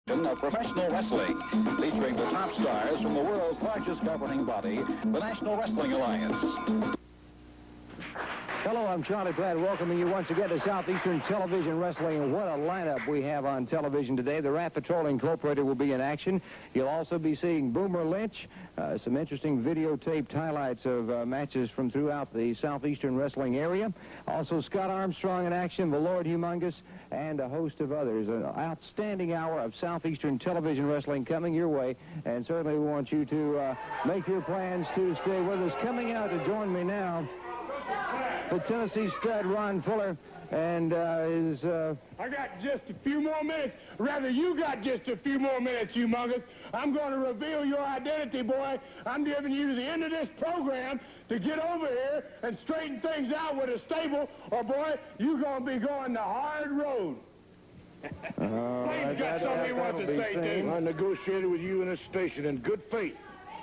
Of professional wrestling, featuring the top stars from the world's largest governing body, the National Wrestling Alliance. Hello, I'm Charlie Platt, welcoming you once again to Southeastern Television Wrestling. And what a lineup we have on television today. The Rat Patrol Incorporated will be in action. You'll also be seeing Boomer Lynch, some interesting videotaped highlights of matches from throughout the Southeastern wrestling area. Also, Scott Armstrong in action, the Lord Humongous, and a host of others. An outstanding hour of Southeastern Television Wrestling coming your way, and certainly we want you to make your plans to stay with us. Coming out to join me now, the Tennessee stud, Ron Fuller, and I got just a few more minutes. Rather, you got just a few more minutes, Humongous. I'm going to reveal your identity, boy. I'm giving you to the end of this program to get over here and straighten things out with a stable, or, boy, you're going to be going the hard road. Please got something you want to say, dude. I negotiated with you in this station in good faith,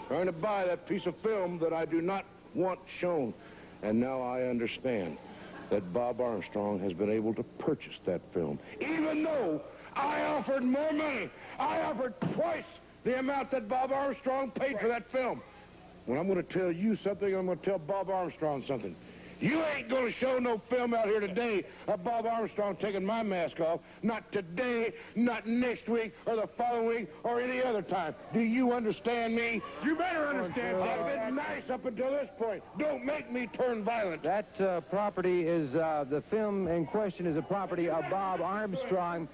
trying to buy that piece of film that I do not want shown. And now I understand that Bob Armstrong has been able to purchase that film, even though I offered more money. I offered twice the amount that Bob Armstrong paid for that film. When I'm going to tell you something, I'm going to tell Bob Armstrong something. You ain't going to show no film out here today of Bob Armstrong taking my mask off. Not today, not next week, or the following week, or any other time. Do you understand me? You better understand, I've been nice up until this point. Don't make me turn violent. that property is, the film in question is a property of Bob Armstrong,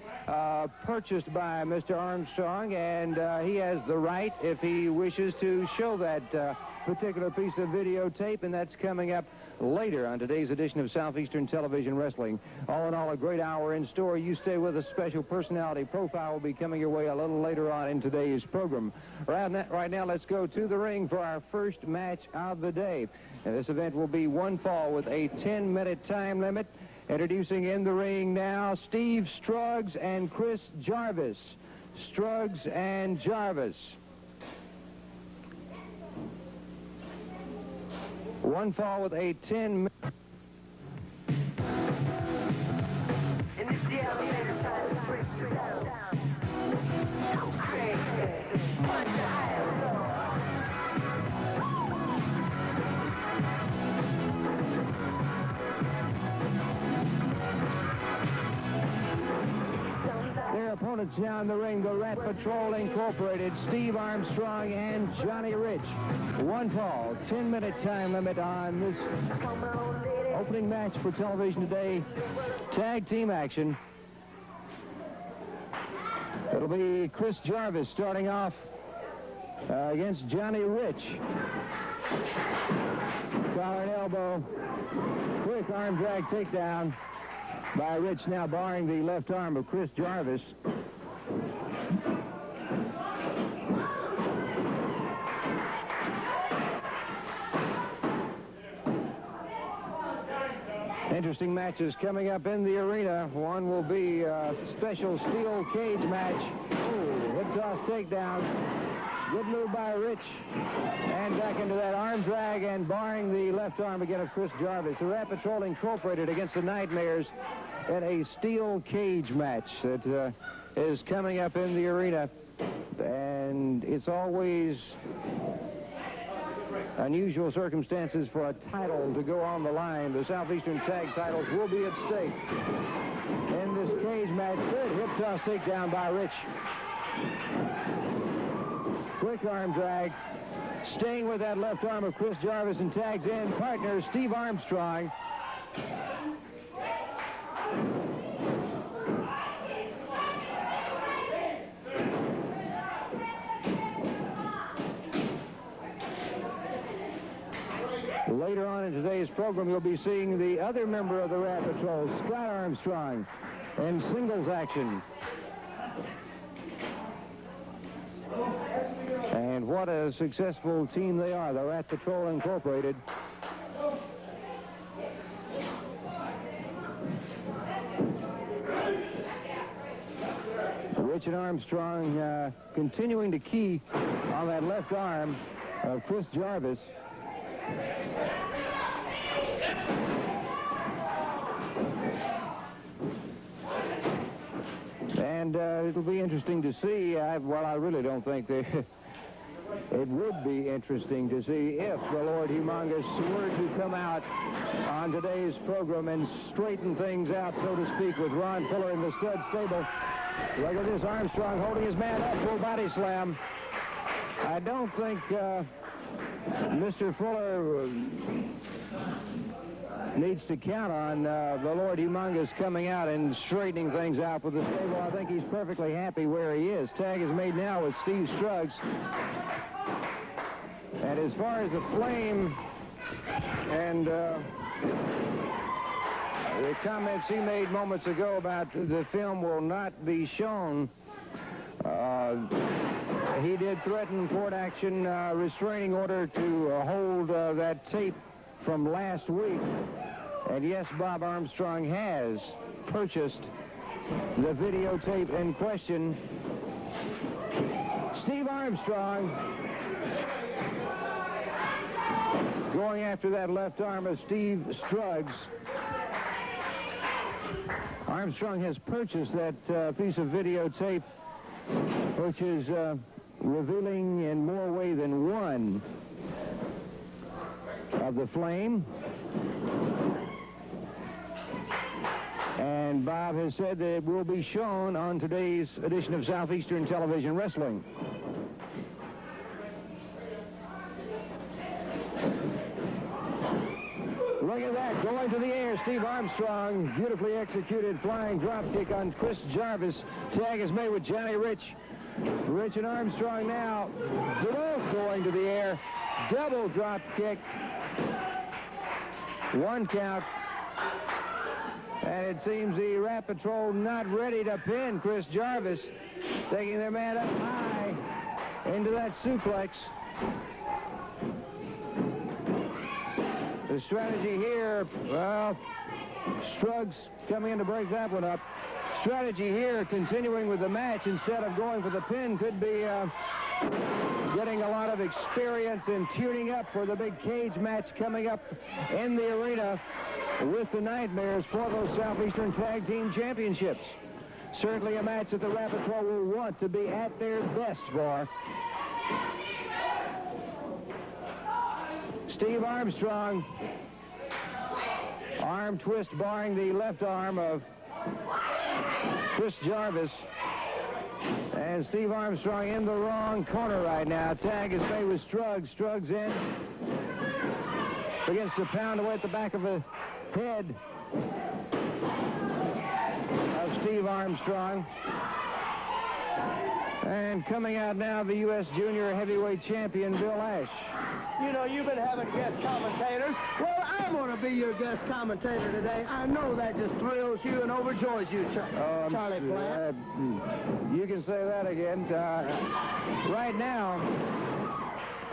purchased by Mr. Armstrong, and he has the right, if he wishes, to show that particular piece of videotape, and that's coming up later on today's edition of Southeastern Television Wrestling. All in all, a great hour in store. You stay with us. Special personality profile will be coming your way a little later on in today's program. Right now, let's go to the ring for our first match of the day. And this event will be one fall with a 10-minute time limit. Introducing in the ring now, Steve Struggs and Chris Jarvis. Struggs and Jarvis. One fall with a 10-minute... Their opponents now in the ring, the Rat Patrol Incorporated, Steve Armstrong and Johnny Rich. One fall, 10-minute time limit on this opening match for television today. Tag team action. It'll be Chris Jarvis starting off against Johnny Rich. Collar and elbow. Quick arm drag takedown by Rich, now barring the left arm of Chris Jarvis. Interesting matches coming up in the arena. One will be a special steel cage match. Ooh, hip toss takedown. Good move by Rich. And back into that arm drag and barring the left arm again of Chris Jarvis. The Rat Patrol Incorporated against the Nightmares in a steel cage match that is coming up in the arena. And it's always unusual circumstances for a title to go on the line. The Southeastern tag titles will be at stake in this cage match. Good hip toss takedown by Rich. Quick arm drag. Staying with that left arm of Chris Jarvis, and tags in partner Steve Armstrong. Later on in today's program, you'll be seeing the other member of the Rat Patrol, Scott Armstrong, in singles action. And what a successful team they are, the Rat Patrol Incorporated. Rich and Armstrong continuing to key on that left arm of Chris Jarvis. And And it'll be interesting to see. Well, I really don't think that it would be interesting to see if the Lord Humongous were to come out on today's program and straighten things out, so to speak, with Ron Fuller in the stud stable. Look at this, Armstrong holding his man up, full body slam. I don't think Mr. Fuller needs to count on the Lord Humongous coming out and straightening things out with the stable. I think he's perfectly happy where he is. Tag is made now with Steve Struggs. And as far as the Flame and the comments he made moments ago about the film will not be shown, he did threaten court action, restraining order to hold that tape from last week. And yes, Bob Armstrong has purchased the videotape in question. Steve Armstrong going after that left arm of Steve Struggs. Armstrong has purchased that piece of videotape, which is revealing in more way than one of the Flame. And Bob has said that it will be shown on today's edition of Southeastern Television Wrestling. Look at that, going to the air, Steve Armstrong, beautifully executed flying drop kick on Chris Jarvis. Tag is made with Johnny Rich. Rich and Armstrong now, both going to the air. Double drop kick. One count. And it seems the Rat Patrol not ready to pin Chris Jarvis, taking their man up high into that suplex. The strategy here, well, Struggs coming in to break that one up. Strategy here, continuing with the match instead of going for the pin, could be getting a lot of experience in tuning up for the big cage match coming up in the arena with the Nightmares for those Southeastern Tag Team Championships. Certainly a match that the Rat Patrol will want to be at their best for. Steve Armstrong, arm twist barring the left arm of Chris Jarvis. And Steve Armstrong in the wrong corner right now. Tag is made with Struggs. Struggs in. Begins to pound away at the back of the head of Steve Armstrong. And coming out now, the U.S. Junior Heavyweight Champion, Bill Ash. You know, you've been having guest commentators. Well, I'm going to be your guest commentator today. I know that just thrills you and overjoys you, Charlie Plant. You can say that again. Right now,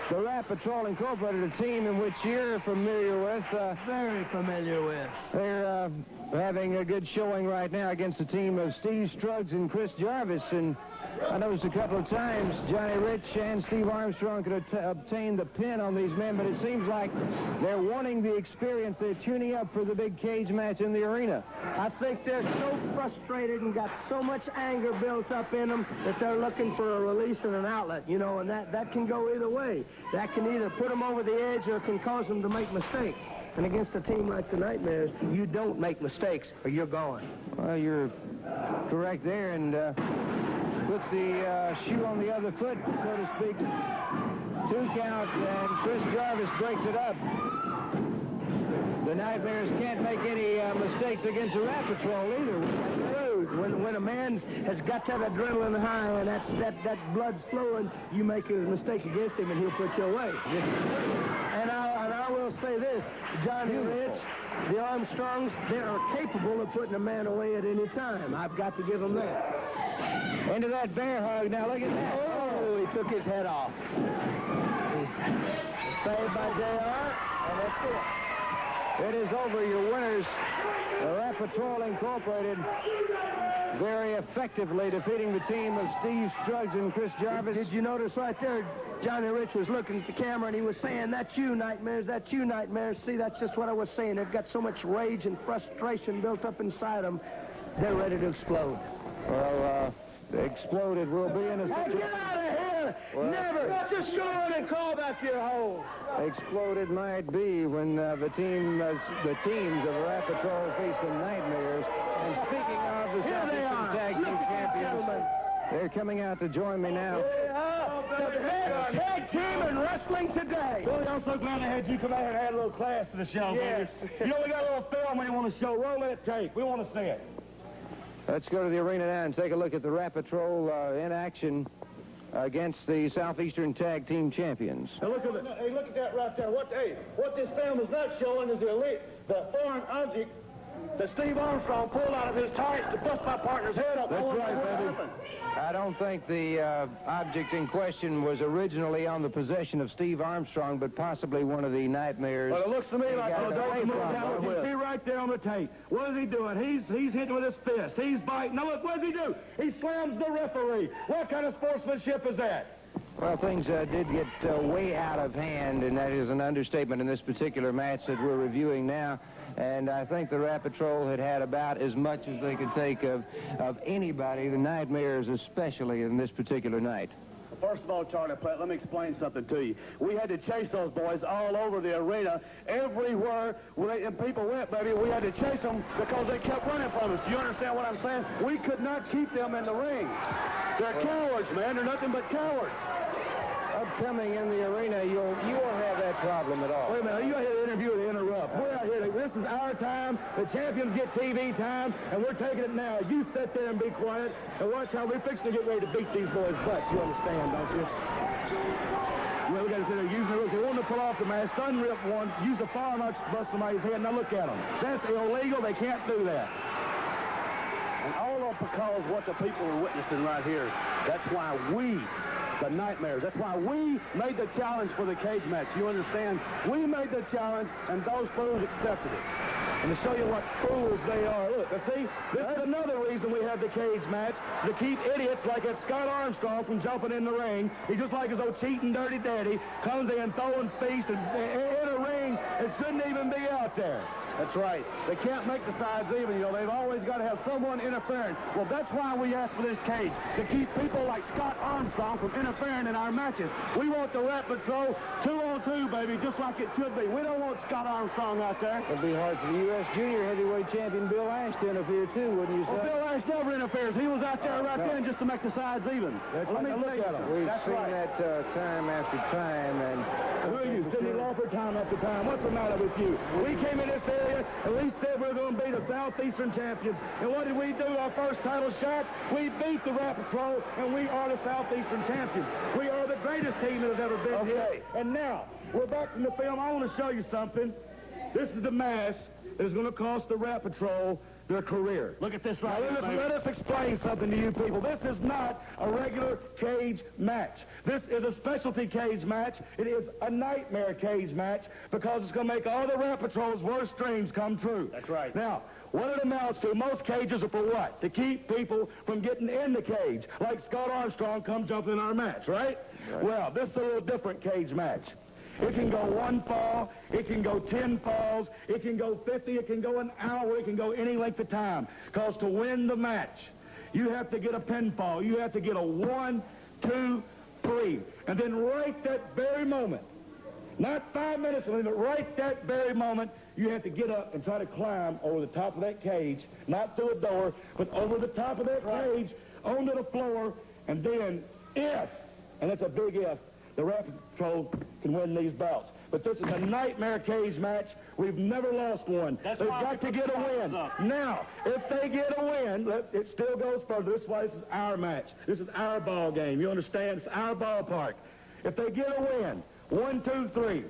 the Rat Patrol Incorporated, a team in which you're familiar with. Very familiar with. They're having a good showing right now against a team of Steve Struggs and Chris Jarvis. And I noticed a couple of times Johnny Rich and Steve Armstrong could obtain the pin on these men, but it seems like they're wanting the experience. They're tuning up for the big cage match in the arena. I think they're so frustrated and got so much anger built up in them that they're looking for a release and an outlet, you know, and that can go either way. That can either put them over the edge or it can cause them to make mistakes. And against a team like the Nightmares, you don't make mistakes or you're gone. Well, you're correct there, and put the shoe on the other foot, so to speak. 2 count, and Chris Jarvis breaks it up. The Nightmares can't make any mistakes against the Rat Patrol either. When a man has got that adrenaline high and that blood's flowing, you make a mistake against him and he'll put you away. And I will say this, Johnny Rich, the Armstrongs, they are capable of putting a man away at any time. I've got to give them that. Into that bear hug. Now look at that. Oh, he took his head off. Saved by JR, and that's it. It is over. Your winners, the Rat Patrol Incorporated, very effectively defeating the team of Steve Struggs and Chris Jarvis. Did you notice right there, Johnny Rich was looking at the camera and he was saying, "That's you, Nightmares, that's you, Nightmares." See, that's just what I was saying. They've got so much rage and frustration built up inside them, they're ready to explode. Well, Exploded will be in a Hey, get out of here! Well, Never! Just show in and call back your hole. Exploded might be when the teams of Rat Patrol face the Nightmares. And speaking of the Southeastern Tag Team Champions, they're coming out to join me now. The best tag team in wrestling today. Billy, I'm so glad I had you come out and add a little class to the show. Yes. You know, we got a little film we want to show. Roll that tape. We want to see it. Let's go to the arena now and take a look at the Rat Patrol in action against the Southeastern Tag Team Champions. Hey, look at that right there. What this film is not showing is the foreign object that Steve Armstrong pulled out of his tights to bust my partner's head up. That's right, baby. I don't think the object in question was originally on the possession of Steve Armstrong, but possibly one of the Nightmares. Well, it looks to me like you see right there on the tape. What is he doing? He's hitting with his fist. He's biting. Now look, what does he do? He slams the referee. What kind of sportsmanship is that? Well, things did get way out of hand, and that is an understatement in this particular match that we're reviewing now. And I think the Rat Patrol had about as much as they could take of anybody, the Nightmares especially, in this particular night. First of all, Charlie Platt, let me explain something to you. We had to chase those boys all over the arena, everywhere and people went, baby. We had to chase them because they kept running from us. You understand what I'm saying? We could not keep them in the ring. They're cowards, man. They're nothing but cowards. Upcoming in the arena, you won't have that problem at all. Wait a minute, you out here to interview to interrupt. We're out here, this is our time, the champions get TV time, and we're taking it now. You sit there and be quiet, and watch how we're fixing to get ready to beat these boys' butts. You understand, don't you? Well, we got to sit there using the rules. They want to pull off the mask, unrip one, use a firearm to bust somebody's head. Now look at them. That's illegal. They can't do that. And all of because what the people are witnessing right here, that's why we, the Nightmares, that's why we made the challenge for the cage match. You understand? We made the challenge, and those fools accepted it. And to show you what fools they are, look, see, this is another reason we have the cage match, to keep idiots like that Scott Armstrong from jumping in the ring. He's just like his old cheating dirty daddy, comes in throwing feasts in a ring and shouldn't even be out there. That's right. They can't make the sides even, you know. They've always got to have someone interfering. Well, that's why we asked for this cage, to keep people like Scott Armstrong from interfering in our matches. We want the Rat Patrol 2-on-2, baby, just like it should be. We don't want Scott Armstrong out there. It'd be hard for the U.S. Junior Heavyweight Champion Bill Ash to interfere, too, wouldn't you say? Well, Bill Ash never interferes. He was out there then just to make the sides even. Let me look at him. We've seen that time after time, and... Who are you? Sidney Lawford, time after time. What's the matter with you? We came in this area, at least said we're going to be the Southeastern champions. And what did we do our first title shot? We beat the Rat Patrol, and we are the Southeastern champions. We are the greatest team that has ever been here. And now, we're back in the film. I want to show you something. This is the mask that is going to cost the Rat Patrol their career. Look at this right now. Let us explain something to you people. This is not a regular cage match. This is a specialty cage match. It is a nightmare cage match because it's going to make all the Rat Patrol's worst dreams come true. That's right. Now, what it amounts to, most cages are for what? To keep people from getting in the cage, like Scott Armstrong come jumping in our match, right? Well, this is a little different cage match. It can go 1 fall, it can go 10 falls, it can go 50, it can go an hour, it can go any length of time. Because to win the match, you have to get a pinfall. You have to get a 1, 2, 3. And then right that very moment, not 5 minutes, but right that very moment, you have to get up and try to climb over the top of that cage, not through a door, but over the top of that cage, onto the floor, and then if, and that's a big if, the Rat Patrol can win these bouts. But this is a nightmare cage match. We've never lost one. They've got to get a win. Now, if they get a win, it still goes further. This is our match. This is our ball game. You understand? It's our ballpark. If they get a win, 1, 2, 3,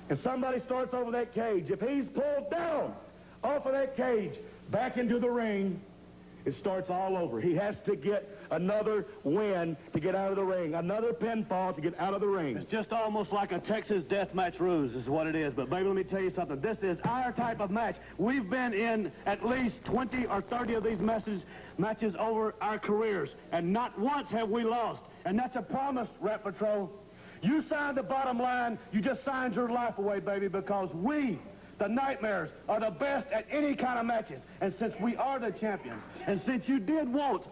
and somebody starts over that cage, if he's pulled down off of that cage, back into the ring, it starts all over. He has to get another win to get out of the ring, another pinfall to get out of the ring. It's just almost like a Texas death match ruse is what it is. But, baby, let me tell you something. This is our type of match. We've been in at least 20 or 30 of these matches over our careers, and not once have we lost. And that's a promise, Rat Patrol. You signed the bottom line. You just signed your life away, baby, because we, the Nightmares are the best at any kind of matches. And since we are the champions, and since you did want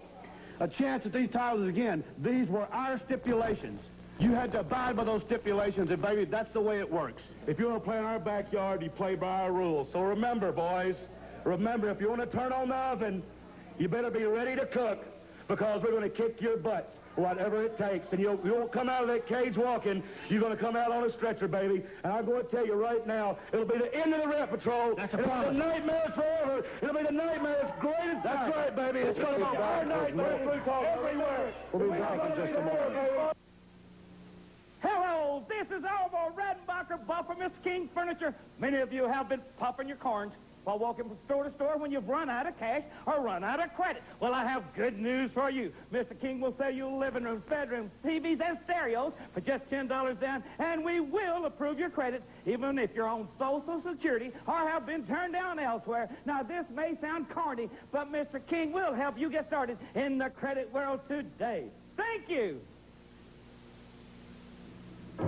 a chance at these titles again, these were our stipulations. You had to abide by those stipulations, and baby, that's the way it works. If you want to play in our backyard, you play by our rules. So remember, boys, remember, if you want to turn on the oven, you better be ready to cook, because we're going to kick your butts, whatever it takes. And you won't come out of that cage walking. You're going to come out on a stretcher, baby. And I'm going to tell you right now, it'll be the end of the Rep Patrol. That's a It'll promise. be the Nightmares forever. It'll be the Nightmares' greatest. That's right, baby. It's going to be our Nightmares everywhere. We'll be back in just a moment. Hello, this is Elmo Redenbacher, Buffer, Mr. King Furniture. Many of you have been popping your corns while walking from store to store when you've run out of cash or run out of credit. Well, I have good news for you. Mr. King will sell you living rooms, bedrooms, TVs, and stereos for just $10 down, and we will approve your credit, even if you're on Social Security or have been turned down elsewhere. Now, this may sound corny, but Mr. King will help you get started in the credit world today. Thank you.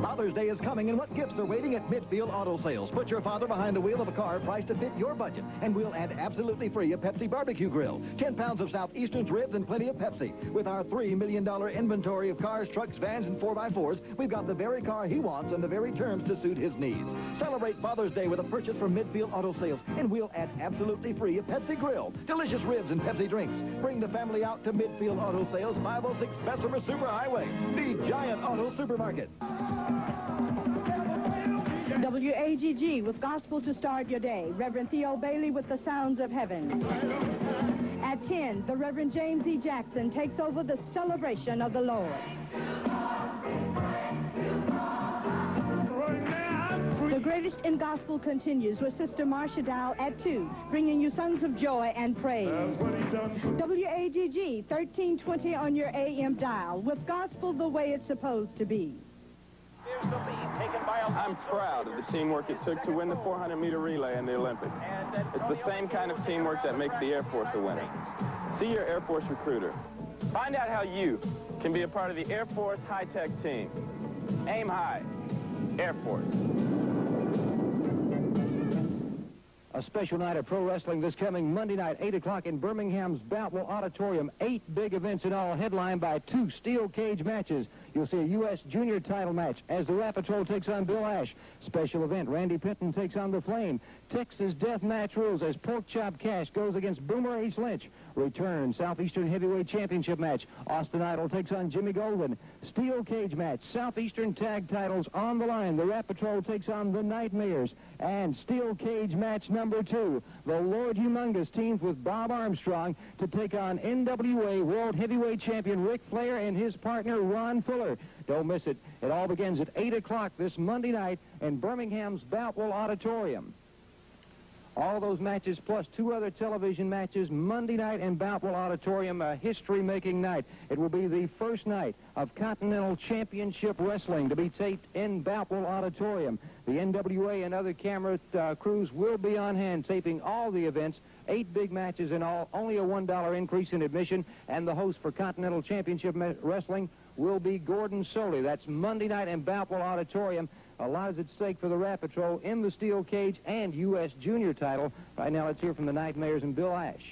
Father's Day is coming, and what gifts are waiting at Midfield Auto Sales? Put your father behind the wheel of a car priced to fit your budget, and we'll add absolutely free a Pepsi barbecue grill, 10 pounds of Southeastern's ribs, and plenty of Pepsi. With our $3 million inventory of cars, trucks, vans, and 4x4s, we've got the very car he wants and the very terms to suit his needs. Celebrate Father's Day with a purchase from Midfield Auto Sales, and we'll add absolutely free a Pepsi grill, delicious ribs, and Pepsi drinks. Bring the family out to Midfield Auto Sales, 506 Bessemer Superhighway, the giant auto supermarket. WAGG with Gospel to Start Your Day. Reverend Theo Bailey with the Sounds of Heaven. At 10, the Reverend James E. Jackson takes over the celebration of the Lord. The Greatest in Gospel continues with Sister Marcia Dow at 2, bringing you songs of joy and praise. WAGG 1320 on your AM dial with Gospel the way it's supposed to be. I'm proud of the teamwork it took to win the 400-meter relay in the Olympics. It's the same kind of teamwork that makes the Air Force a winner. See your Air Force recruiter. Find out how you can be a part of the Air Force high-tech team. Aim high. Air Force. A special night of pro wrestling this coming Monday night, 8 o'clock in Birmingham's Boutwell Auditorium. 8 big events in all, headlined by 2 steel cage matches. You'll see a U.S. junior title match as the Rap Patrol takes on Bill Ash. Special event, Randy Pinton takes on The Flame. Texas Death Match rules as Pork Chop Cash goes against Boomer H. Lynch. Return, Southeastern Heavyweight Championship match. Austin Idol takes on Jimmy Goldwyn. Steel cage match, Southeastern tag titles on the line. The Rap Patrol takes on the Nightmares. And steel cage match number 2. The Lord Humongous teams with Bob Armstrong to take on NWA World Heavyweight Champion Ric Flair and his partner Ron Fuller. Don't miss it. It all begins at 8 o'clock this Monday night in Birmingham's Boutwell Auditorium. All those matches plus 2 other television matches Monday night in Boutwell Auditorium, a history-making night. It will be the first night of Continental Championship Wrestling to be taped in Boutwell Auditorium. The NWA and other camera crews will be on hand taping all the events. 8 big matches in all, only a $1 increase in admission, and the host for Continental Championship Wrestling will be Gordon Soley. That's Monday night in Boutwell Auditorium. A lot is at stake for the Rap Patrol in the steel cage and U.S. junior title. Right now, let's hear from the Nightmares and Bill Ash.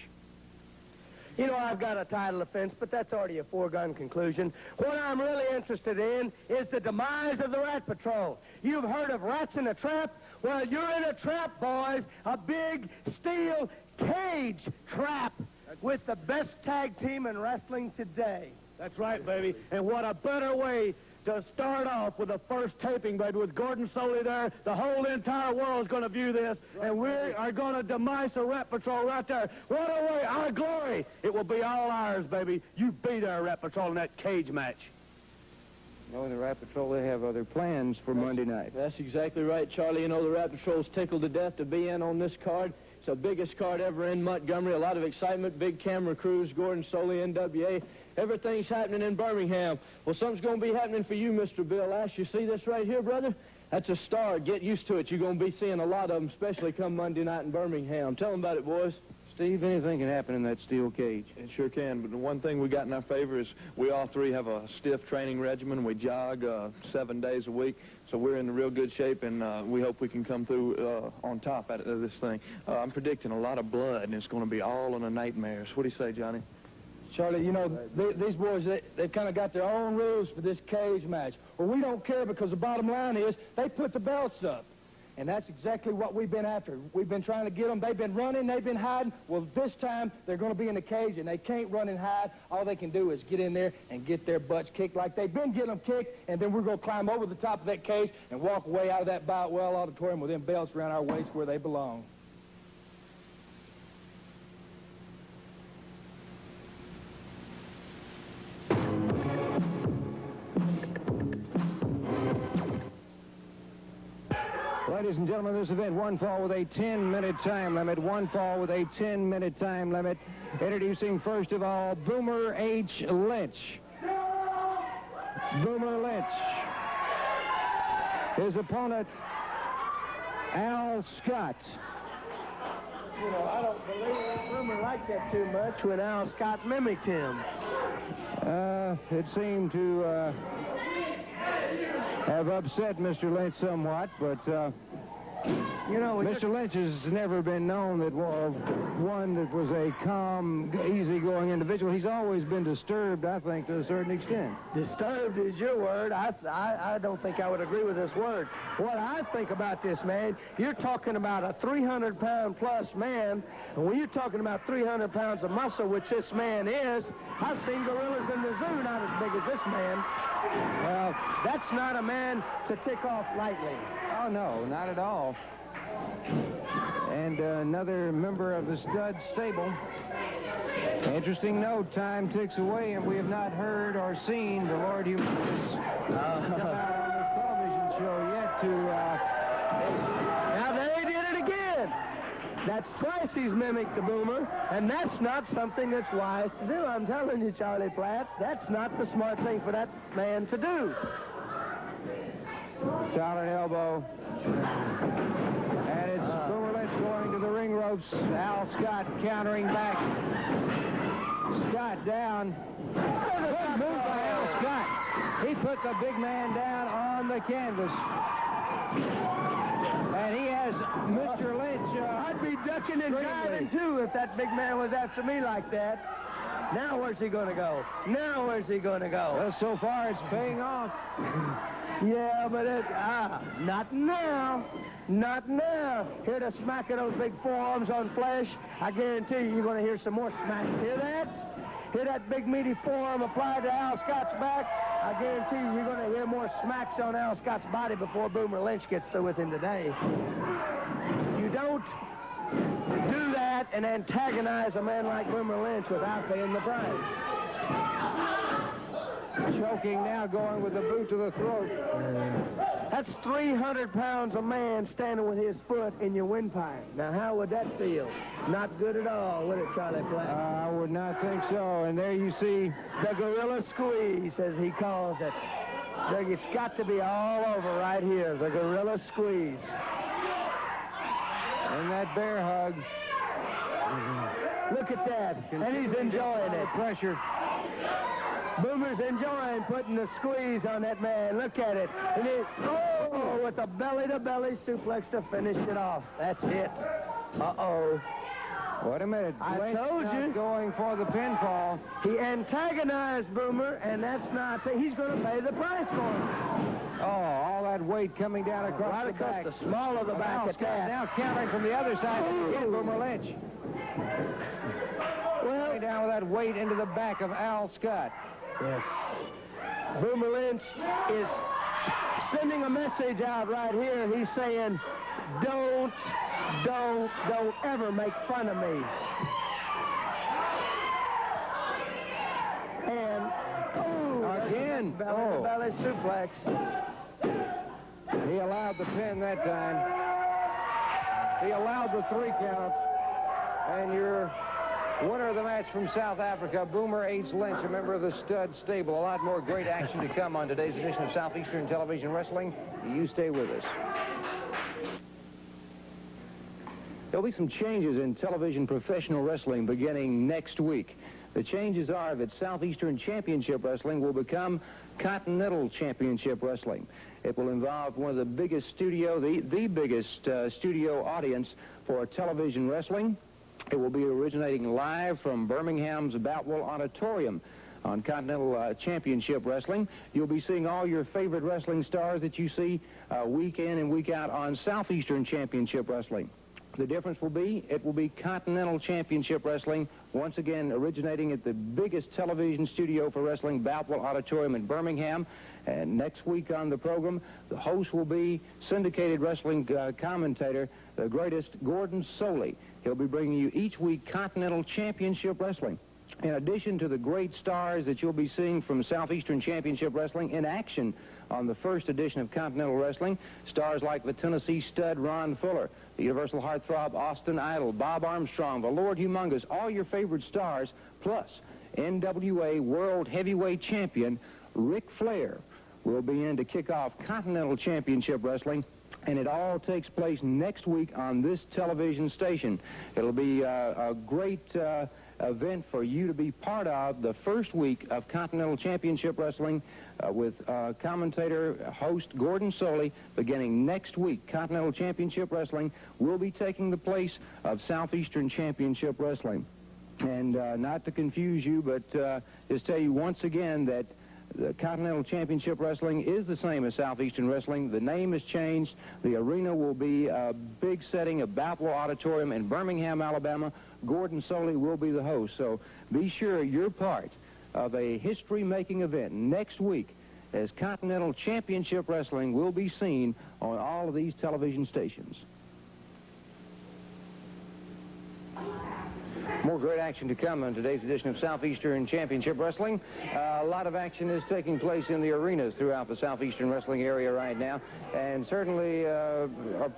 You know, I've got a title offense, but that's already a foregone conclusion. What I'm really interested in is the demise of the Rat Patrol. You've heard of rats in a trap? Well, you're in a trap, boys. A big steel cage trap with the best tag team in wrestling today. That's right, baby. And what a better way to start off with the first taping, baby, with Gordon Soley there. The whole entire world is going to view this, and we are going to demise the Rap Patrol right there. What a way, our glory. It will be all ours, baby. You beat our Rap Patrol in that cage match. Knowing the Rap Patrol, they have other plans for Monday night. That's exactly right, Charlie. You know, the Rap Patrol's tickled to death to be in on this card. It's the biggest card ever in Montgomery. A lot of excitement, big camera crews, Gordon Soley, NWA. Everything's happening in Birmingham. Well, something's going to be happening for you, Mr. Bill Ash. You see this right here, brother? That's a star. Get used to it. You're going to be seeing a lot of them, especially come Monday night in Birmingham. Tell them about it, boys. Steve, anything can happen in that steel cage. It sure can, but the one thing we got in our favor is we all three have a stiff training regimen. We jog 7 days a week, so we're in real good shape, and we hope we can come through on top out of this thing. I'm predicting a lot of blood, and it's going to be all in the nightmares. What do you say, Johnny? Charlie, you know, these boys, they've kind of got their own rules for this cage match. Well, we don't care because the bottom line is they put the belts up. And that's exactly what we've been after. We've been trying to get them. They've been running. They've been hiding. Well, this time they're going to be in the cage, and they can't run and hide. All they can do is get in there and get their butts kicked like they've been getting them kicked, and then we're going to climb over the top of that cage and walk away out of that Boutwell auditorium with them belts around our waist where they belong. Ladies and gentlemen, this event, one fall with a 10-minute time limit. One fall with a 10-minute time limit. Introducing, first of all, Boomer H. Lynch. Boomer Lynch. His opponent, Al Scott. You know, I don't believe Boomer liked that too much when Al Scott mimicked him. It seemed to have upset Mr. Lynch somewhat, but you know, Mr. Lynch has never been known that one that was a calm, easygoing individual. He's always been disturbed, I think, to a certain extent. Disturbed is your word. I don't think I would agree with this word. What I think about this, man, you're talking about a 300-pound plus man, and when you're talking about 300 pounds of muscle, which this man is, I've seen gorillas in the zoo not as big as this man. Well, that's not a man to tick off lightly. Oh, no, not at all. And another member of the stud stable. Interesting note, time ticks away, and we have not heard or seen the Lord Humongous come out on this television show yet to... Now, they did it again. That's twice he's mimicked the Boomer, and that's not something that's wise to do. I'm telling you, Charlie Platt, that's not the smart thing for that man to do. Solid elbow. And it's Boomer Lynch going to the ring ropes. Al Scott countering back. Scott down. Good move by Al Scott. He put the big man down on the canvas. And he has Mr. Lynch. I'd be ducking and diving, too, if that big man was after me like that. Now where's he going to go? Now where's he going to go? Well, so far it's paying off. Yeah, but not now. Not now. Hear the smack of those big forearms on flesh? I guarantee you're going to hear some more smacks. Hear that? Hear that big meaty forearm applied to Al Scott's back? I guarantee you're going to hear more smacks on Al Scott's body before Boomer Lynch gets through with him today. You don't do that and antagonize a man like Boomer Lynch without paying the price. Choking now, going with the boot to the throat. That's 300 pounds a man standing with his foot in your windpipe. Now, how would that feel? Not good at all, would it, Charlie Platt? I would not think so. And there you see the gorilla squeeze, as he calls it. It's got to be all over right here, the gorilla squeeze. And that bear hug. Look at that. And he's enjoying it. Pressure. Boomer's enjoying putting the squeeze on that man. Look at it. And with a belly-to-belly suplex to finish it off. That's it. Uh-oh. Wait a minute. I told you. Going for the pinfall. He antagonized Boomer, and that's not... He's going to pay the price for it. Oh, all that weight coming down across the back. The small of the back at that. Now countering from the other side. Again, Boomer Lynch. Well, down with that weight into the back of Al Scott. Yes. Boomer Lynch is sending a message out right here. He's saying, don't ever make fun of me. And, again. Belly suplex. He allowed the pin that time. He allowed the 3 count. And your winner of the match from South Africa, Boomer H. Lynch, a member of the stud stable. A lot more great action to come on today's edition of Southeastern Television Wrestling. You stay with us. There'll be some changes in television professional wrestling beginning next week. The changes are that Southeastern Championship Wrestling will become Continental Championship Wrestling. It will involve one of the biggest studio, the biggest studio audience for television wrestling. It will be originating live from Birmingham's Boutwell Auditorium. On Continental Championship Wrestling, you'll be seeing all your favorite wrestling stars that you see week in and week out on Southeastern Championship Wrestling. The difference will be, it will be Continental Championship Wrestling, once again originating at the biggest television studio for wrestling, Boutwell Auditorium in Birmingham. And next week on the program, the host will be syndicated wrestling commentator, the greatest Gordon Soley. He'll be bringing you each week Continental Championship Wrestling. In addition to the great stars that you'll be seeing from Southeastern Championship Wrestling in action on the first edition of Continental Wrestling, stars like the Tennessee Stud Ron Fuller, the Universal Heartthrob Austin Idol, Bob Armstrong, the Lord Humongous, all your favorite stars, plus NWA World Heavyweight Champion Ric Flair will be in to kick off Continental Championship Wrestling. And it all takes place next week on this television station. It'll be a great event for you to be part of the first week of Continental Championship Wrestling with commentator, host Gordon Soley beginning next week. Continental Championship Wrestling will be taking the place of Southeastern Championship Wrestling. And not to confuse you, but just tell you once again that the Continental Championship Wrestling is the same as Southeastern Wrestling. The name has changed. The arena will be a big setting of Boutwell Auditorium in Birmingham, Alabama. Gordon Soley will be the host. So be sure you're part of a history-making event next week as Continental Championship Wrestling will be seen on all of these television stations. More great action to come on today's edition of Southeastern Championship Wrestling. A lot of action is taking place in the arenas throughout the Southeastern Wrestling area right now. And certainly a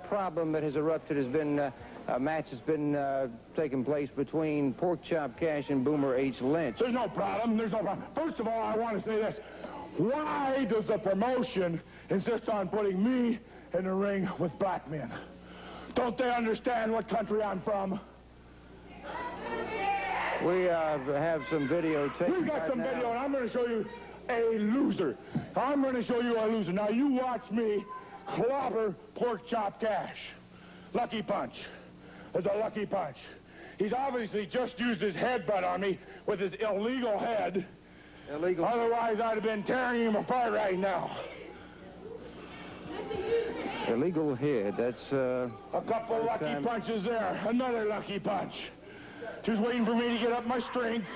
problem that has erupted has been a match that's been taking place between Pork Chop Cash and Boomer H. Lynch. There's no problem. There's no problem. First of all, I want to say this. Why does the promotion insist on putting me in the ring with black men? Don't they understand what country I'm from? We have some videotape. We've got some video, and I'm going to show you a loser. I'm going to show you a loser. Now, you watch me clobber Pork Chop Cash. Lucky punch. It's a lucky punch. He's obviously just used his headbutt on me with his illegal head. Illegal. Otherwise, I'd have been tearing him apart right now. Illegal head. That's a couple lucky punches there. Another lucky punch. Just waiting for me to get up my strength.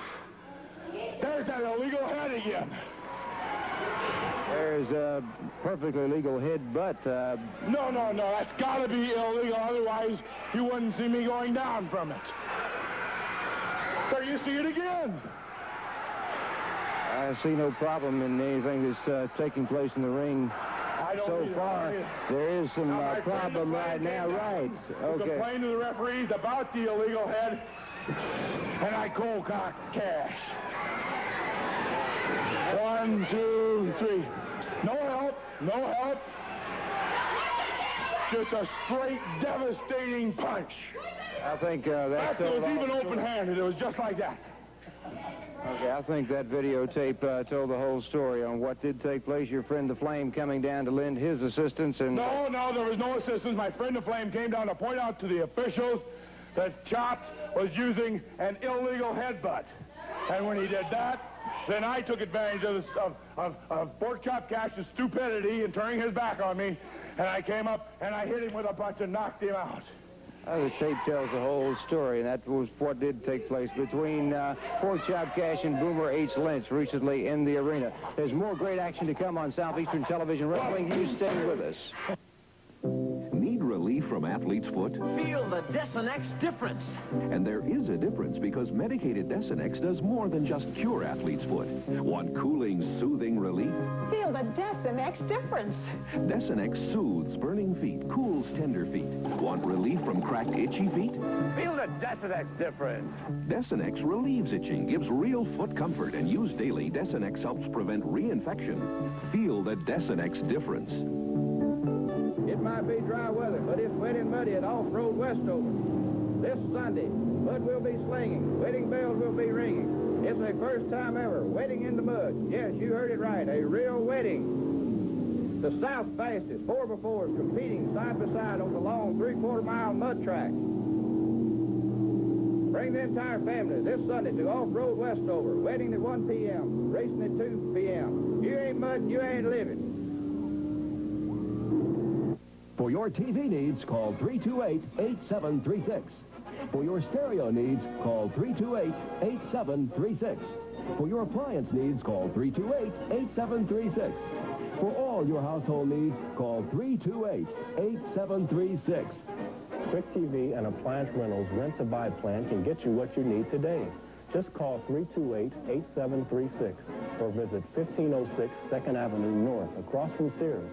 There's that illegal head again. There's a perfectly legal head, but... No, that's got to be illegal. Otherwise, you wouldn't see me going down from it. There you see it again. I see no problem in anything that's taking place in the ring so far. There is some problem right now, right? Okay. Complain to the referees about the illegal head, and I cold cock Cash. 1, 2, 3. No help. Just a straight, devastating punch. I think that's... It was even open-handed. It was just like that. Okay, I think that videotape told the whole story on what did take place. Your friend the Flame coming down to lend his assistance and... No, there was no assistance. My friend the Flame came down to point out to the officials that Chopped was using an illegal headbutt. And when he did that, then I took advantage of Pork Chop Cash's stupidity and turning his back on me, and I came up and I hit him with a punch and knocked him out. The tape tells the whole story, and that was what did take place between Pork Chop Cash and Boomer H. Lynch recently in the arena. There's more great action to come on Southeastern Television Wrestling. You stay with us. Need relief from athlete's foot? Feel the Desenex difference. And there is a difference because medicated Desenex does more than just cure athlete's foot. Want cooling, soothing relief? Feel the Desenex difference. Desenex soothes burning feet, cools tender feet. Want relief from cracked, itchy feet? Feel the Desenex difference. Desenex relieves itching, gives real foot comfort, and used daily, Desenex helps prevent reinfection. Feel the Desenex difference. It might be dry weather, but it's wet and muddy at off-road Westover. This Sunday, Bud will be slinging. Wedding bells will be ringing. It's a first time ever wedding in the mud. Yes, you heard it right, a real wedding. The South fastest 4x4s competing side by side on the long 3/4 mile mud track. Bring the entire family this Sunday to Off-Road Westover. Wedding at 1 p.m., racing at 2 p.m. You ain't mudding, you ain't living. For your TV needs, call 328-8736. For your stereo needs, call 328-8736. For your appliance needs, call 328-8736. For all your household needs, call 328-8736. Quick TV and Appliance Rentals rent-to-buy plan can get you what you need today. Just call 328-8736 or visit 1506 2nd Avenue North across from Sears.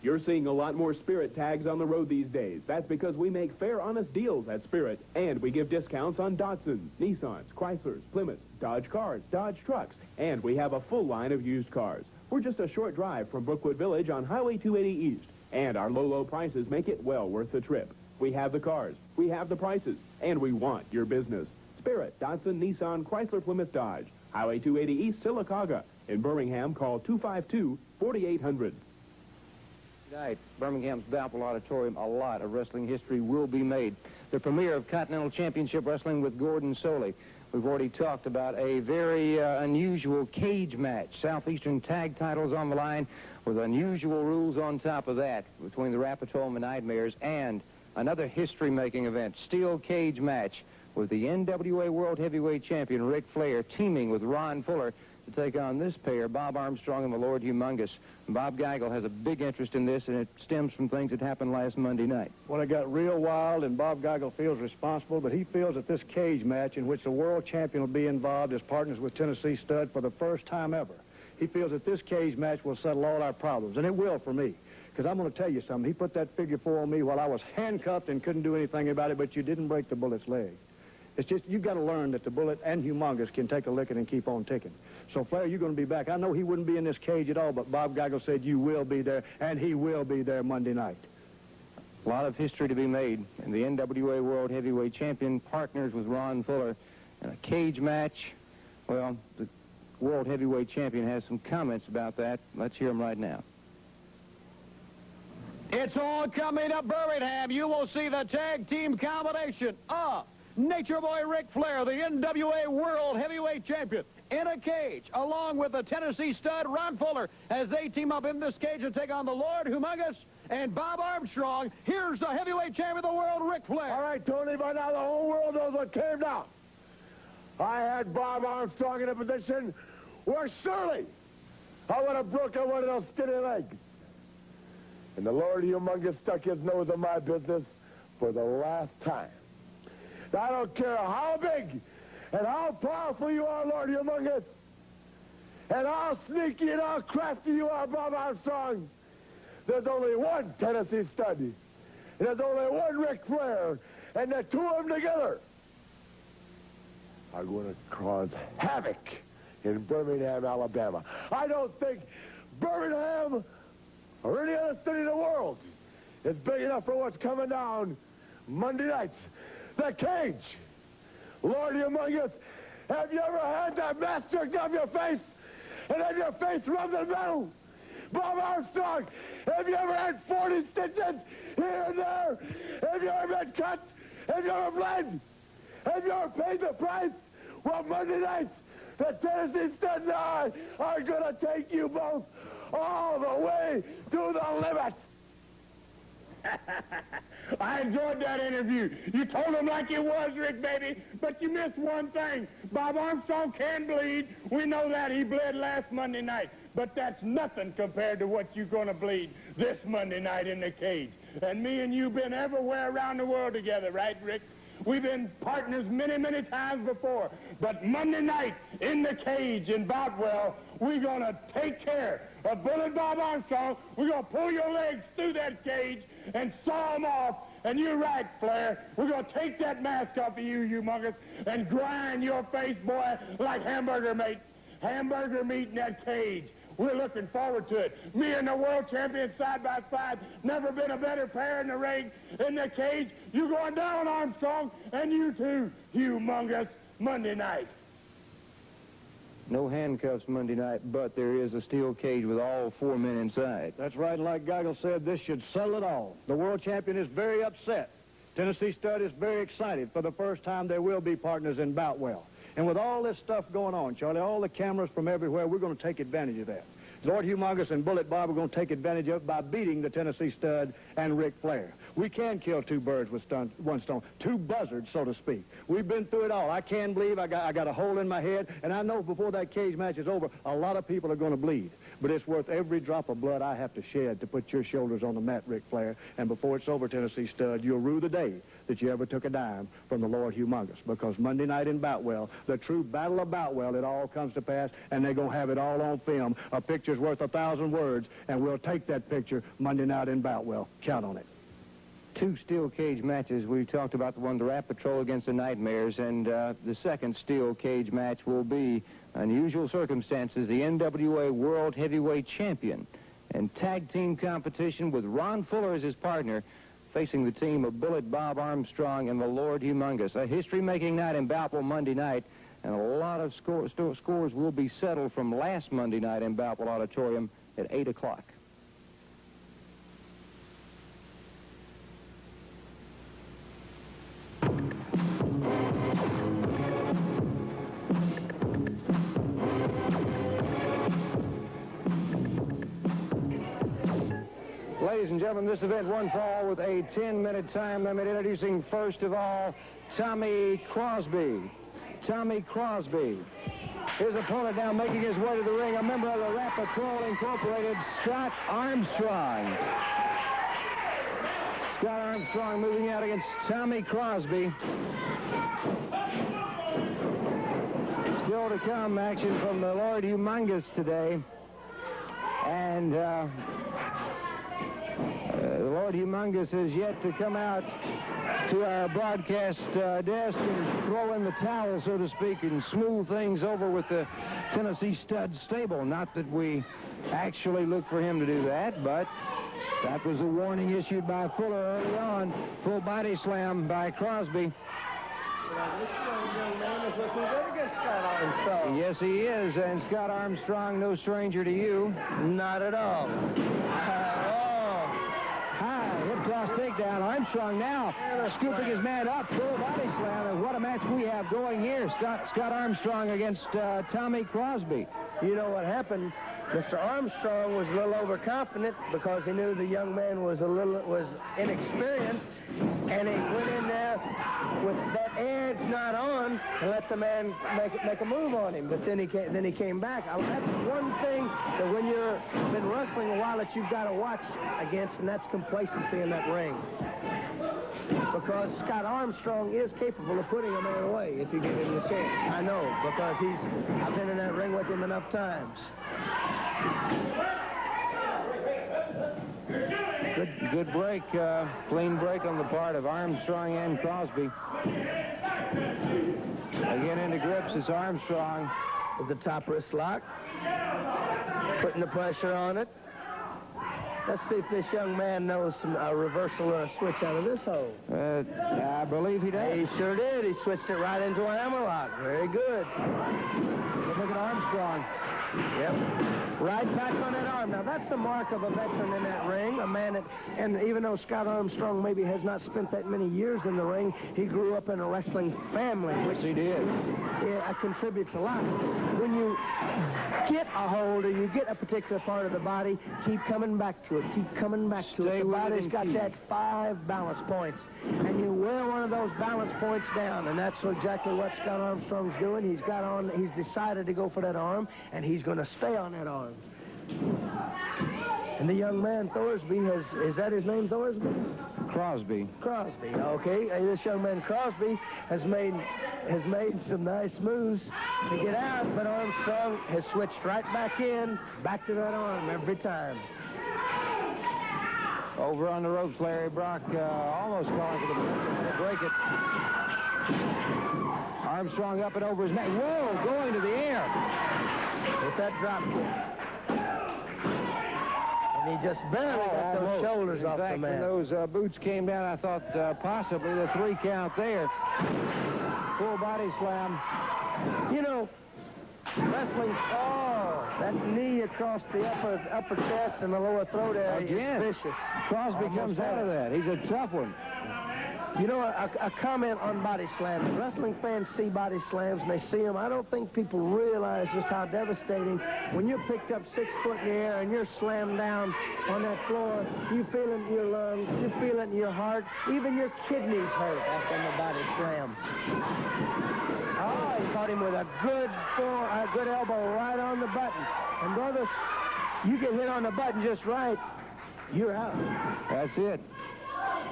You're seeing a lot more Spirit tags on the road these days. That's because we make fair, honest deals at Spirit, and we give discounts on Datsuns, Nissans, Chryslers, Plymouths, Dodge cars, Dodge trucks, and we have a full line of used cars. We're just a short drive from Brookwood Village on Highway 280 East, and our low prices make it well worth the trip. We have the cars, we have the prices, and we want your business. Spirit, Datsun, Nissan, Chrysler, Plymouth, Dodge. Highway 280 East, Sylacauga. In Birmingham, call 252-4800. Tonight, Birmingham's Balfour Auditorium, a lot of wrestling history will be made. The premiere of Continental Championship Wrestling with Gordon Soley. We've already talked about a very unusual cage match. Southeastern tag titles on the line with unusual rules on top of that between the Rapatoma Nightmares and another history-making event, steel cage match with the NWA World Heavyweight Champion Ric Flair teaming with Ron Fuller to take on this pair, Bob Armstrong and the Lord Humongous. Bob Geigel has a big interest in this, and it stems from things that happened last Monday night. Well, it got real wild, and Bob Geigel feels responsible, but he feels that this cage match in which the world champion will be involved as partners with Tennessee Stud for the first time ever, he feels that this cage match will settle all our problems, and it will for me. Because I'm going to tell you something. He put that figure 4 on me while I was handcuffed and couldn't do anything about it, but you didn't break the Bullet's leg. It's just, you've got to learn that the Bullet and Humongous can take a licking and keep on ticking. So, Flair, you're going to be back. I know he wouldn't be in this cage at all, but Bob Geigel said you will be there, and he will be there Monday night. A lot of history to be made. And the NWA World Heavyweight Champion partners with Ron Fuller in a cage match. Well, the World Heavyweight Champion has some comments about that. Let's hear them right now. It's all coming to Birmingham. You will see the tag team combination of Nature Boy Ric Flair, the NWA World Heavyweight Champion, in a cage, along with the Tennessee Stud Ron Fuller, as they team up in this cage to take on the Lord Humongous and Bob Armstrong. Here's the heavyweight champion of the world, Ric Flair. All right, Tony, by now the whole world knows what came down. I had Bob Armstrong in a position where surely I would have broken one of those skinny legs. And the Lord Humongous stuck his nose in my business for the last time. I don't care how big and how powerful you are, Lord Humongous, and how sneaky and how crafty you are, Bob Armstrong. There's only one Tennessee Stud, and there's only one Ric Flair, and the two of them together are going to cause havoc in Birmingham, Alabama. I don't think Birmingham or any other city in the world is big enough for what's coming down Monday night. The cage. Lord Humongous, have you ever had that mask jerked off your face and have your face rubbed in metal? Bob Armstrong, have you ever had 40 stitches here and there? Have you ever been cut? Have you ever bled? Have you ever paid the price? Well, Monday night, the Tennessee Stud and I are going to take you both all the way to the limit. I enjoyed that interview. You told him like it was, Rick, baby, but you missed one thing. Bob Armstrong can bleed. We know that. He bled last Monday night, but that's nothing compared to what you're going to bleed this Monday night in the cage. And me and you been everywhere around the world together, right, Rick? We've been partners many, many times before, but Monday night in the cage in Boutwell, we're going to take care of Bullet Bob Armstrong. We're going to pull your legs through that cage and saw them off. And you're right, Flair. We're going to take that mask off of you, Humongous, and grind your face, boy, like hamburger meat. Hamburger meat in that cage. We're looking forward to it. Me and the world champion side by side. Never been a better pair in the ring, in the cage. You going down, Armstrong, and you too, humongous, Monday night. No handcuffs Monday night, but there is a steel cage with all 4 men inside. That's right, and like Goggle said, this should settle it all. The world champion is very upset. Tennessee Stud is very excited. For the first time, they will be partners in Boutwell. And with all this stuff going on, Charlie, all the cameras from everywhere, we're going to take advantage of that. Lord Humongous and Bullet Bob are going to take advantage of it by beating the Tennessee Stud and Ric Flair. We can kill two birds with one stone, two buzzards, so to speak. We've been through it all. I can't believe I got a hole in my head, and I know before that cage match is over, a lot of people are going to bleed. But it's worth every drop of blood I have to shed to put your shoulders on the mat, Ric Flair. And before it's over, Tennessee Stud, you'll rue the day that you ever took a dime from the Lord Humongous. Because Monday night in Boutwell, the true battle of Boutwell, it all comes to pass, and they're going to have it all on film. A picture's worth 1,000 words, and we'll take that picture Monday night in Boutwell. Count on it. Two steel cage matches. We talked about the one, the Rat Patrol against the Nightmares, and the second steel cage match will be, unusual circumstances, the NWA World Heavyweight Champion and tag team competition with Ron Fuller as his partner, facing the team of Bullet Bob Armstrong and the Lord Humongous. A history-making night in Boutwell Monday night, and a lot of scores will be settled from last Monday night in Boutwell Auditorium at 8 o'clock. Ladies and gentlemen, this event one fall with a 10-minute time limit. Introducing first of all, Tommy Crosby. Tommy Crosby. His opponent now making his way to the ring, a member of the Rat Patrol Incorporated, Scott Armstrong. Scott Armstrong moving out against Tommy Crosby. Still to come, action from the Lord Humongous today. And the Lord Humongous has yet to come out to our broadcast desk and throw in the towel, so to speak, and smooth things over with the Tennessee Stud stable. Not that we actually look for him to do that, but that was a warning issued by Fuller early on. Full body slam by Crosby. This young man is looking good against Scott Armstrong. Yes, he is, and Scott Armstrong, no stranger to you. Not at all. Hip toss takedown. Armstrong now scooping his man up. Full body slam. And what a match we have going here. Scott Armstrong against Tommy Crosby. You know what happened? Mr. Armstrong was a little overconfident because he knew the young man was inexperienced, and he went in there with that edge not on and let the man make a move on him. But then he came back. That's one thing that when you've been wrestling a while that you've got to watch against, and that's complacency in that ring. Because Scott Armstrong is capable of putting a man away if you give him the chance. I know, because I've been in that ring with him enough times. Good break, clean break on the part of Armstrong and Crosby. Again into grips, it's Armstrong. With the top wrist lock. Putting the pressure on it. Let's see if this young man knows a reversal or a switch out of this hole. I believe he does. He sure did. He switched it right into a hammerlock. Very good. Look at Armstrong. Yep. Right back on that arm. Now, that's the mark of a veteran in that ring, a man that, and even though Scott Armstrong maybe has not spent that many years in the ring, he grew up in a wrestling family, which he did. Contributes a lot. When you get a hold or you get a particular part of the body, keep coming back to it. Keep coming back to it. The body's got that 5 balance points, and you wear one of those balance points down, and that's exactly what Scott Armstrong's doing. He's decided to go for that arm, and he's going to stay on that arm. And the young man, Thorsby, is that his name, Thorsby? Crosby. Crosby, okay. This young man, Crosby, has made some nice moves to get out, but Armstrong has switched right back in, back to that arm every time. Over on the ropes, Larry Brock almost calling for the break it. Armstrong up and over his neck. Whoa, going to the air. With that drop kick. and he just barely got those shoulders off the mat. In fact, mat. when those boots came down, I thought possibly the 3 count there. Full body slam. You know, wrestling, that knee across the upper chest and the lower throat area Again, is vicious. Crosby comes out of that. He's a tough one. You know, a comment on body slams. Wrestling fans see body slams and they see them. I don't think people realize just how devastating. When you're picked up 6 foot in the air and you're slammed down on that floor, you feel it in your lungs, you feel it in your heart, even your kidneys hurt after the body slam. Oh, he caught him with a good elbow right on the button. And brother, you get hit on the button just right, you're out. That's it.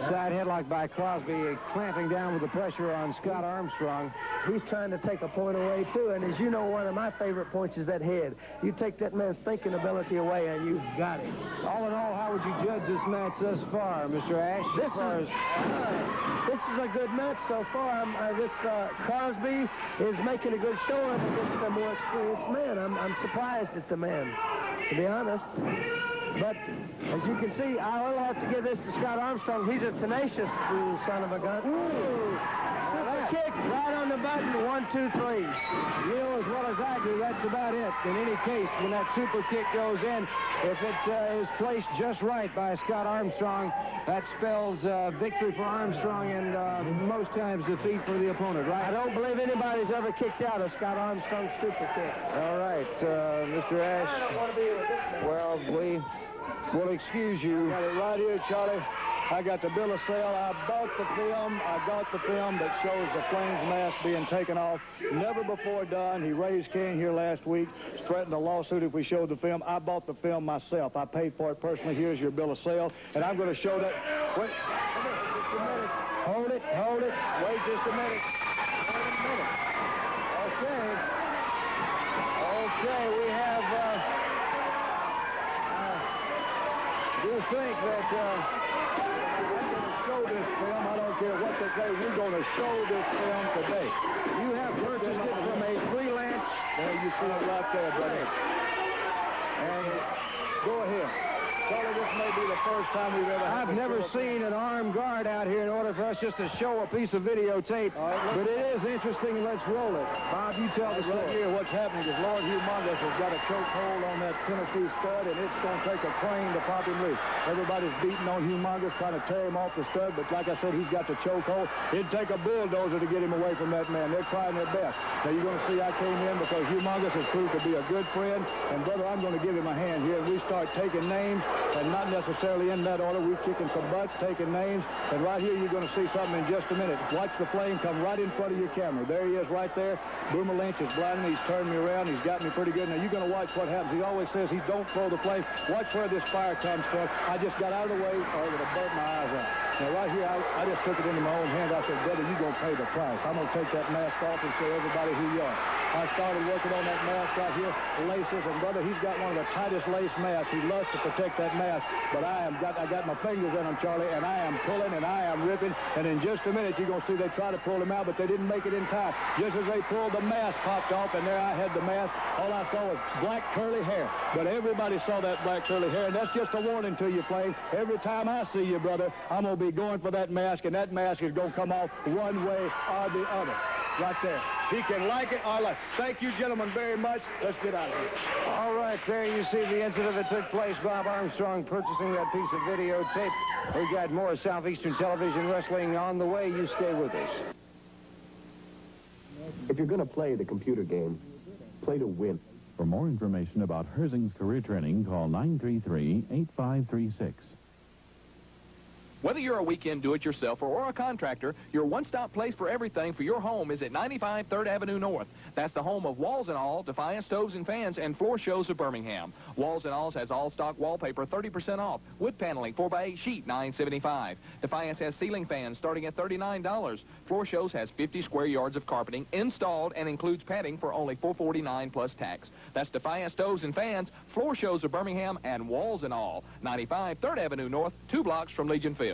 Side headlock by Crosby, clamping down with the pressure on Scott Armstrong. He's trying to take a point away, too. And as you know, one of my favorite points is that head. You take that man's thinking ability away, and you've got it. All in all, how would you judge this match thus far, Mr. Ash? This is a good match so far. Crosby is making a good showing against a more experienced man. I'm surprised at the man, to be honest. But as you can see, I will have to give this to Scott Armstrong. He's a tenacious son of a gun. Ooh. Super kick right on the button. 1, 2, 3. You know as well as I do, that's about it. In any case, when that super kick goes in, if it is placed just right by Scott Armstrong, that spells victory for Armstrong and most times defeat for the opponent, right? I don't believe anybody's ever kicked out of Scott Armstrong's super kick. All right, Mr. Ash. I don't want to be with this man. Well, we'll excuse you. Got it right here, Charlie. I got the bill of sale. I bought the film. I got the film that shows the Flames mask being taken off. Never before done. He raised King here last week, threatened a lawsuit if we showed the film. I bought the film myself. I paid for it personally. Here's your bill of sale. And I'm going to show that. Wait, just a minute. Hold it. Wait just a minute. Wait a minute. Okay, we have, do you think that, show this film? I don't care what they say. We're going to show this film today. You have purchased it from a freelance. There you see it right there, buddy. And go ahead. Charlie, this may be the first time we've ever had I've never seen an armed guard out here in order for us just to show a piece of videotape. But it is interesting, and let's roll it. Bob, you tell the story. Right here, what's happening is Lord Humongous has got a chokehold on that Tennessee stud, and it's going to take a crane to pop him loose. Everybody's beating on Humongous, trying to tear him off the stud, but like I said, he's got the chokehold. It'd take a bulldozer to get him away from that man. They're trying their best. Now, you're going to see I came in because Humongous has proved to be a good friend, and, brother, I'm going to give him a hand here, and we start taking names, and not necessarily in that order. We're kicking some butts, taking names, and right here you're going to see something in just a minute. Watch the flame come right in front of your camera. There he is right there. Boomer Lynch is blinding me. He's turning me around. He's got me pretty good. Now you're going to watch what happens. He always says he don't throw the flame. Watch where this fire comes from. I just got out of the way or it would have burnt my eyes out. Now right here, I just took it into my own hand. I said, brother, you're going to pay the price. I'm going to take that mask off and show everybody who you are. I started working on that mask right here, laces, and brother, he's got one of the tightest lace masks. He loves to protect that mask, but I got my fingers in them, Charlie, and I am pulling and I am ripping, and in just a minute you're going to see they try to pull him out, but they didn't make it in time. Just as they pulled, the mask popped off, and there I had the mask. All I saw was black curly hair, but everybody saw that black curly hair, and that's just a warning to you, Flame. Every time I see you, brother, I'm going to be going for that mask, and that mask is going to come off one way or the other. Right there. He can like it or like it. Thank you, gentlemen, very much. Let's get out of here. All right, there you see the incident that took place. Bob Armstrong purchasing that piece of videotape. We've got more Southeastern Television Wrestling on the way. You stay with us. If you're going to play the computer game, play to win. For more information about Herzing's career training, call 933-8536. Whether you're a weekend do-it-yourselfer or a contractor, your one-stop place for everything for your home is at 95 3rd Avenue North. That's the home of Walls and All, Defiant Stoves and Fans, and Floor Shows of Birmingham. Walls and Alls has all-stock wallpaper 30% off. Wood paneling 4x8 sheet $9.75. Defiance has ceiling fans starting at $39. Floor Shows has 50 square yards of carpeting installed and includes padding for only $449 plus tax. That's Defiant Stoves and Fans, Floor Shows of Birmingham, and Walls and All. 95 3rd Avenue North, 2 blocks from Legion Field.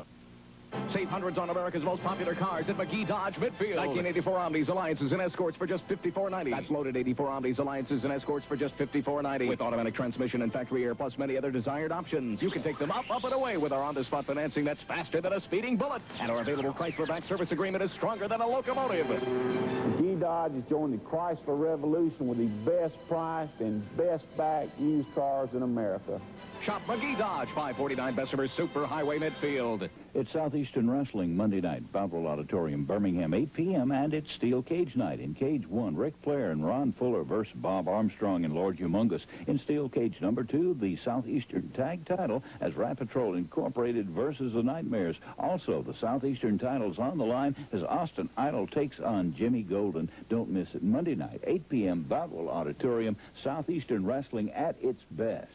Save hundreds on America's most popular cars at McGee Dodge Midfield. 1984 Omnis Alliances and Escorts for just $54.90. That's loaded 84 Omnis Alliances and Escorts for just $54.90. With automatic transmission and factory air, plus many other desired options. You can take them up, and away with our on-the-spot financing that's faster than a speeding bullet. And our available Chrysler-backed service agreement is stronger than a locomotive. McGee Dodge has joined the Chrysler Revolution with the best priced and best backed used cars in America. Shop McGee Dodge, 549 Bessemer Super Highway Midfield. It's Southeastern Wrestling Monday night, Boutwell Auditorium, Birmingham, 8 p.m., and it's Steel Cage Night. In Cage 1, Ric Flair and Ron Fuller versus Bob Armstrong and Lord Humongous. In Steel Cage number 2, the Southeastern Tag title as Rat Patrol Incorporated versus the Nightmares. Also, the Southeastern titles on the line as Austin Idol takes on Jimmy Golden. Don't miss it. Monday night, 8 p.m., Boutwell Auditorium, Southeastern Wrestling at its best.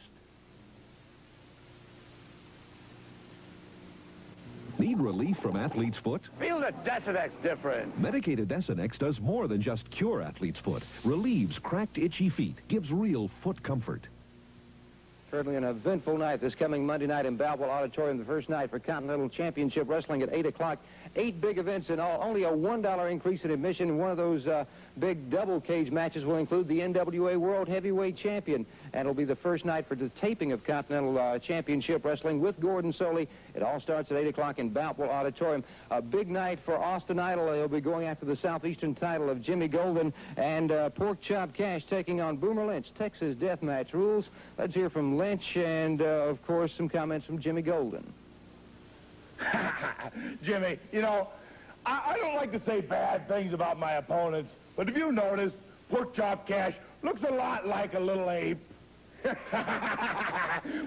Need relief from athlete's foot? Feel the Desinex difference. Medicated Desinex does more than just cure athlete's foot. Relieves cracked, itchy feet. Gives real foot comfort. Certainly an eventful night this coming Monday night in Boutwell Auditorium, the first night for Continental Championship Wrestling at 8 o'clock. 8 big events in all. Only a $1 increase in admission. One of those big double cage matches will include the NWA World Heavyweight Champion. And it'll be the first night for the taping of Continental Championship Wrestling with Gordon Soley. It all starts at 8 o'clock in Boutwell Auditorium. A big night for Austin Idol. He'll be going after the Southeastern title of Jimmy Golden. And Pork Chop Cash taking on Boomer Lynch. Texas Deathmatch rules. Let's hear from Lynch and, of course, some comments from Jimmy Golden. Jimmy, you know, I don't like to say bad things about my opponents, but if you notice, Pork Chop Cash looks a lot like a little ape.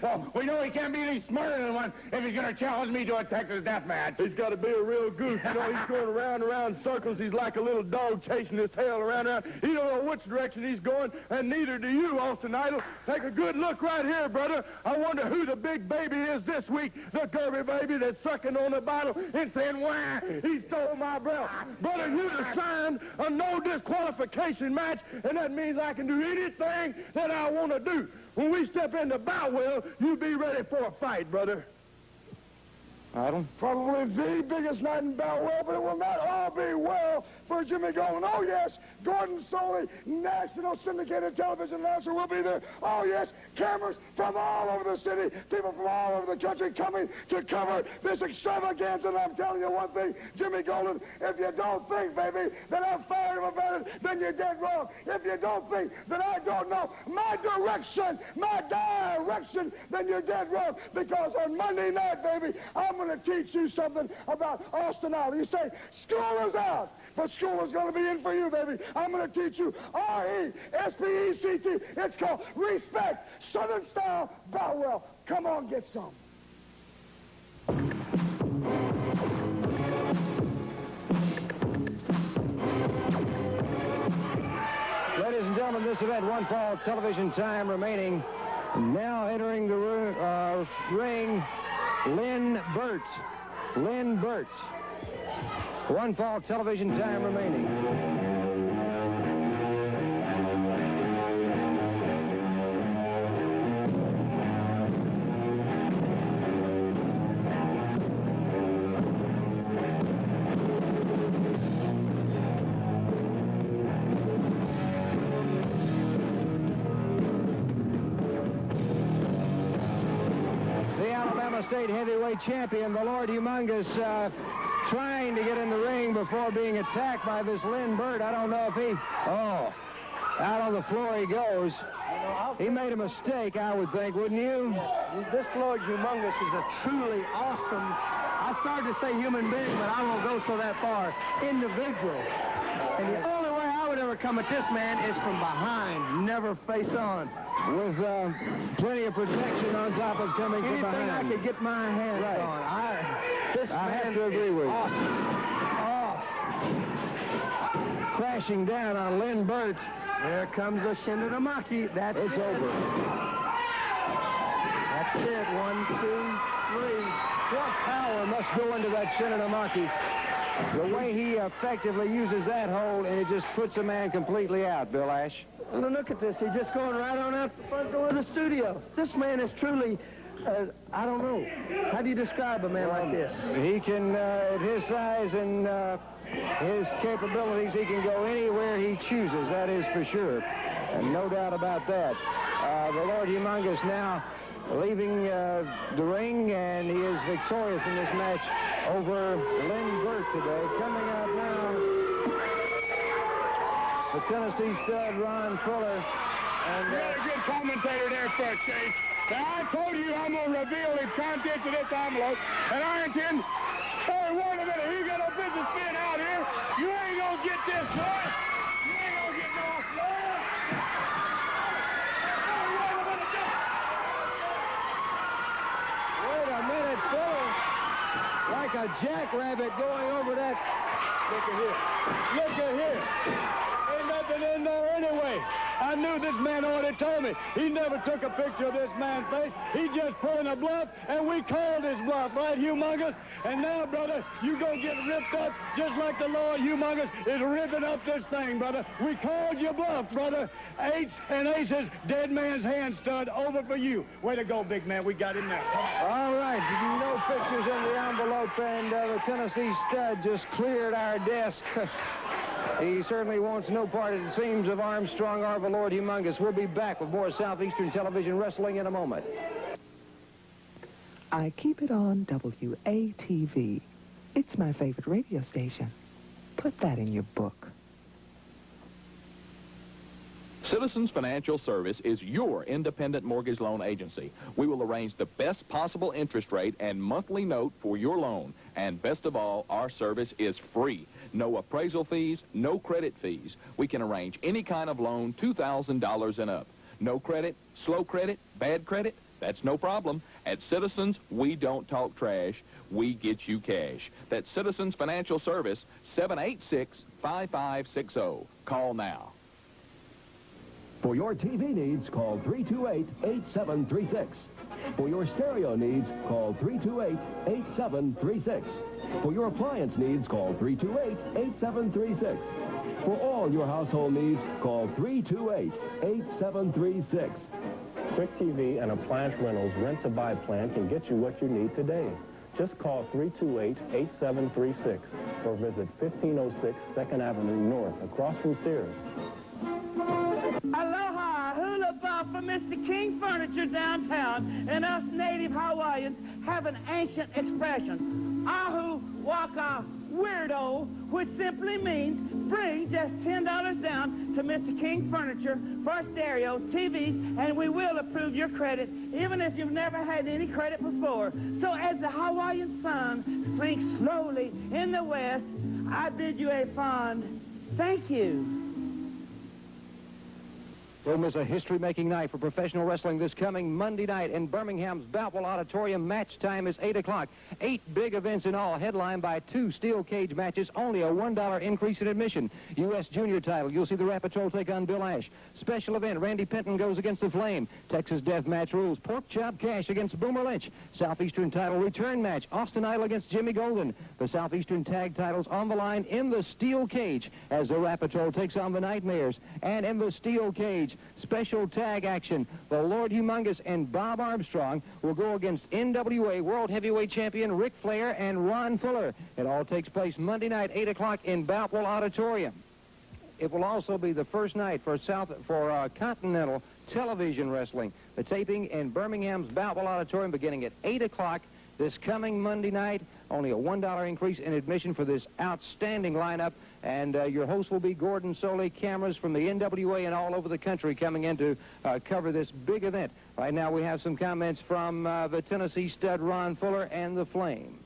Well, we know he can't be any smarter than one if he's going to challenge me to a Texas death match. He's got to be a real goose. You know, he's going around and around in circles. He's like a little dog chasing his tail around and around. He don't know which direction he's going, and neither do you, Austin Idol. Take a good look right here, brother. I wonder who the big baby is this week. The Kirby baby that's sucking on the bottle and saying, why, he stole my belt. Brother, you just signed a no disqualification match, and that means I can do anything that I want to do. When we step into Boutwell, you be ready for a fight, brother. Idol? Probably the biggest night in Boutwell, but it will not all be well for Jimmy Golden. Oh, yes, Gordon Soley, national syndicated television announcer, will be there. Oh, yes, cameras from all over the city, people from all over the country coming to cover this extravaganza. And I'm telling you one thing, Jimmy Golden, if you don't think, baby, that I'm fired about it, then you're dead wrong. If you don't think that I don't know my direction, then you're dead wrong. Because on Monday night, baby, I'm going to teach you something about Austin Idol. You say, school is out, but school is going to be in for you, baby. I'm going to teach you R-E-S-P-E-C-T. It's called Respect, Southern Style Boutwell. Come on, get some. Ladies and gentlemen, this event, one fall television time remaining. Now entering the ring, Lynn Burt. Lynn Burt. One fall television time remaining. State heavyweight champion, the Lord Humongous, trying to get in the ring before being attacked by this Lynn Burt. I don't know if he... Oh, out on the floor he goes. He made a mistake, I would think, wouldn't you? Yeah, this Lord Humongous is a truly awesome, I started to say human being, but I won't go so that far, individual. And the only way I would ever come at this man is from behind, never face on. With plenty of protection on top of coming from behind. Anything I could get my hands on. I have to agree with you. Awesome. Crashing down on Lynn Burt. There comes the Shindanamaki. That's it's over. That's it. 1, 2, 3. What power must go into that Shindanamaki? The way he effectively uses that hold, and it just puts a man completely out, Bill Ash. Well, look at this. He's just going right on out the front door of the studio. This man is truly I don't know. How do you describe a man like this? He can, at his size and his capabilities, he can go anywhere he chooses, that is for sure. And no doubt about that. The Lord Humongous now leaving the ring, and he is victorious in this match over Lynn Burt today. Coming out now, the Tennessee stud, Ron Fuller. And, you're a good commentator there for a change. Now, I told you I'm going to reveal the contents of this envelope, and I intend... Hey, wait a minute, he got a businessman out here. You ain't going to get this, boy. You ain't going to get no floor. Wait a minute, Fuller. Like a jackrabbit going over that. Look at here. Look at here. Ain't nothing in there anyway. I knew this man already told me. He never took a picture of this man's face. He just pulling a bluff, and we called his bluff, right, Humongous? And now, brother, you gonna get ripped up just like the Lord Humongous is ripping up this thing, brother. We called your bluff, brother. Eights and aces, dead man's hand, stud, over for you. Way to go, big man. We got him now. All right, no pictures in the envelope, and the Tennessee stud just cleared our desk. He certainly wants no part, it seems, of Armstrong or the Lord Humongous. We'll be back with more Southeastern Television Wrestling in a moment. I keep it on WATV. It's my favorite radio station. Put that in your book. Citizens Financial Service is your independent mortgage loan agency. We will arrange the best possible interest rate and monthly note for your loan. And best of all, our service is free. No appraisal fees, no credit fees. We can arrange any kind of loan, $2,000 and up. No credit, slow credit, bad credit, that's no problem. At Citizens, we don't talk trash. We get you cash. That's Citizens Financial Service, 786-5560. Call now. For your TV needs, call 328-8736. For your stereo needs, call 328-8736. For your appliance needs, call 328-8736. For all your household needs, call 328-8736. Quick TV and Appliance Rentals rent-to-buy plan can get you what you need today. Just call 328-8736 or visit 1506 2nd Avenue North across from Sears. Aloha, hula ba for Mr. King Furniture downtown, and us native Hawaiians have an ancient expression, ahu waka weirdo, which simply means bring just $10 down to Mr. King Furniture for stereos, TVs, and we will approve your credit, even if you've never had any credit before. So as the Hawaiian sun sinks slowly in the west, I bid you a fond thank you. Don't miss a history-making night for professional wrestling this coming Monday night in Birmingham's Boutwell Auditorium. Match time is 8 o'clock. 8 big events in all, headlined by 2 steel cage matches, only a $1 increase in admission. U.S. Junior title, you'll see the Rapatrol take on Bill Ash. Special event, Randy Penton goes against the Flame. Texas Death Match rules, Pork Chop Cash against Boomer Lynch. Southeastern title return match, Austin Idol against Jimmy Golden. The Southeastern tag titles on the line in the steel cage as the Rapatrol takes on the Nightmares. And in the steel cage, special tag action. The Lord Humongous and Bob Armstrong will go against NWA World Heavyweight Champion Ric Flair and Ron Fuller. It all takes place Monday night, 8 o'clock in Boutwell Auditorium. It will also be the first night for Continental Television Wrestling. The taping in Birmingham's Boutwell Auditorium beginning at 8 o'clock this coming Monday night. Only a $1 increase in admission for this outstanding lineup. And your host will be Gordon Soley. Cameras from the NWA and all over the country coming in to cover this big event. Right now we have some comments from the Tennessee stud Ron Fuller and the Flame.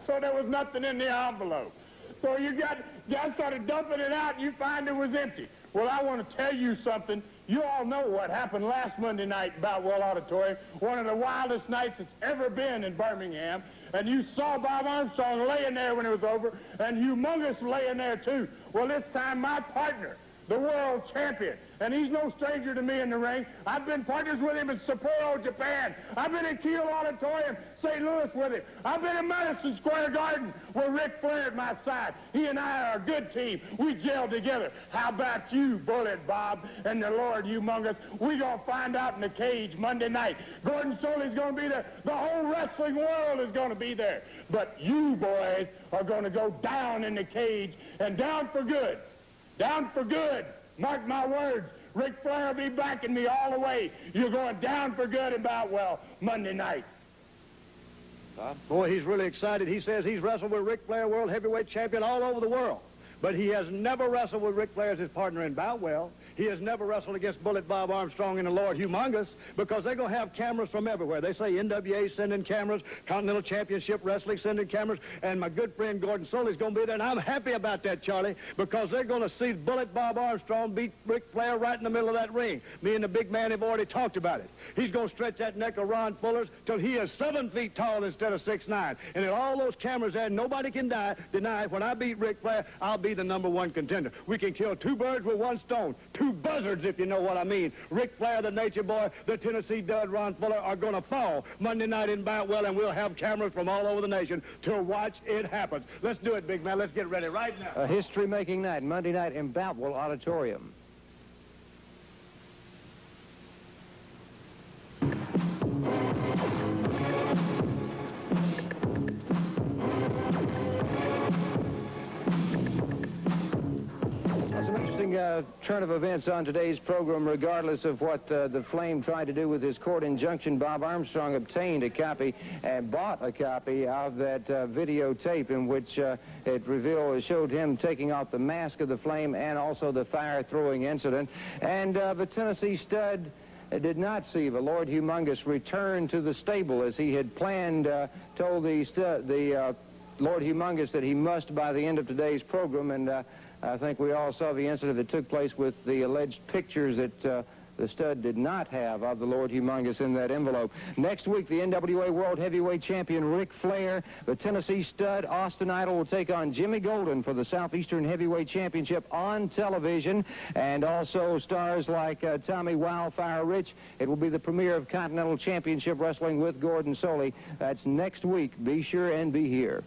So there was nothing in the envelope. So you started dumping it out and you find it was empty. Well, I want to tell you something. You all know what happened last Monday night in Boutwell Auditorium, one of the wildest nights it's ever been in Birmingham. And you saw Bob Armstrong laying there when it was over, and Humongous laying there too. Well, this time my partner, the world champion. And he's no stranger to me in the ring. I've been partners with him in Sapporo, Japan. I've been in Kiel Auditorium, St. Louis with him. I've been in Madison Square Garden with Ric Flair at my side. He and I are a good team. We gel together. How about you, Bullet Bob, and the Lord Humongous? We're going to find out in the cage Monday night. Gordon Soley's going to be there. The whole wrestling world is going to be there. But you boys are going to go down in the cage, and down for good. Down for good. Mark my words. Ric Flair will be backing me all the way. You're going down for good in Boutwell Monday night. Boy, he's really excited. He says he's wrestled with Ric Flair, world heavyweight champion, all over the world. But he has never wrestled with Ric Flair as his partner in Boutwell. He has never wrestled against Bullet Bob Armstrong and the Lord Humongous, because they're going to have cameras from everywhere. They say NWA sending cameras, Continental Championship Wrestling sending cameras, and my good friend Gordon Soley's going to be there, and I'm happy about that, Charlie, because they're going to see Bullet Bob Armstrong beat Ric Flair right in the middle of that ring. Me and the big man have already talked about it. He's going to stretch that neck of Ron Fuller's till he is 7 feet tall instead of 6'9". And at all those cameras there, nobody can deny when I beat Ric Flair, I'll be the #1 contender. We can kill 2 birds with 1 stone. 2 buzzards, if you know what I mean. Ric Flair, the Nature Boy, the Tennessee Dud, Ron Fuller are going to fall Monday night in Boutwell, and we'll have cameras from all over the nation to watch it happen. Let's do it, big man. Let's get ready right now. A history-making night, Monday night in Boutwell Auditorium. Turn of events on today's program. Regardless of what the Flame tried to do with his court injunction, Bob Armstrong obtained a copy and bought a copy of that videotape in which it showed him taking off the mask of the Flame and also the fire-throwing incident. And the Tennessee Stud did not see the Lord Humongous return to the stable as he had planned, told the Lord Humongous that he must by the end of today's program, and I think we all saw the incident that took place with the alleged pictures that the Stud did not have of the Lord Humongous in that envelope. Next week, the NWA World Heavyweight Champion Ric Flair, the Tennessee Stud, Austin Idol will take on Jimmy Golden for the Southeastern Heavyweight Championship on television, and also stars like Tommy Wildfire Rich. It will be the premiere of Continental Championship Wrestling with Gordon Soley. That's next week. Be sure and be here.